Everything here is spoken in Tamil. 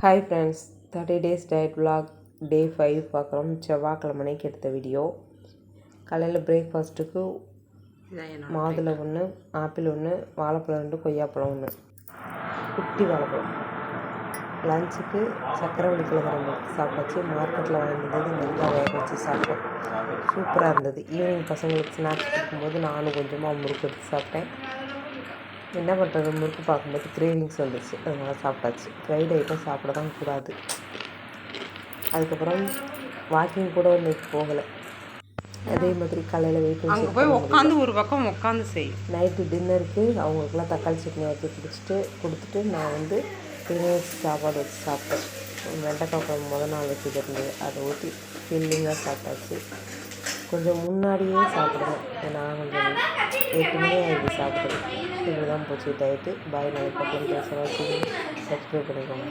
Hi friends, 30 days diet vlog டே 5 பார்க்குறோம். செவ்வாய்க்கிழமைக்கு எடுத்த வீடியோ. காலையில் பிரேக்ஃபாஸ்ட்டுக்கு மாதுளை ஒன்று, ஆப்பிள் ஒன்று, வாழைப்பழம் 2, கொய்யாப்பழம் 1, குட்டி வாழைப்பழம். லஞ்சுக்கு சக்கரவள்ளி கிழங்கு சாப்பிட்டாச்சு. மார்க்கெட்டில் வாங்கியிருந்தது நெல்லிக்காய் வேக வச்சு சாப்பிட்டோம். சூப்பராக இருந்தது. ஈவினிங் பசங்களுக்கு ஸ்நாக்ஸ் கொடுக்கும்போது நானும் கொஞ்சமாக முறுக்கு எடுத்து சாப்பிட்டேன். என்ன பண்ணுறது, முறுக்கு பார்க்கும்போது கிரேவிங்ஸ் வந்துச்சு, அதனால் சாப்பிட்டாச்சு. ஃப்ரைட் ஐட்டம் சாப்பிட தான் கூடாது. அதுக்கப்புறம் வாக்கிங் கூட இன்னைக்கு போகலை. அதே மாதிரி காலையில் வெயிட் அங்கே போய் உட்காந்து ஒரு பக்கம் உட்காந்து நைட்டு டின்னருக்கு அவங்களுக்குலாம் தக்காளி சட்னி வச்சு கொடுத்துட்டு நான் பிரியாணி சாப்பாடு வச்சு சாப்பிட்டேன். வெண்டைக்காய் குழம்பு முதல் நாள் வச்சுட்டு இருந்தது, அதை ஊற்றி ஃபில்லிங்காக சாப்பிட்டாச்சு. கொஞ்சம் முன்னாடியே சாப்பிடுவேன், நான் கொஞ்சம் 8 மணி ஆகிடுது சாப்பிட்றேன். இப்படி தான் போச்சு டயட்டு. பாய், நாளைக்கு பக்கம் பேச வச்சு சப்ஸ்கிரைப் பண்ணிக்கோங்க.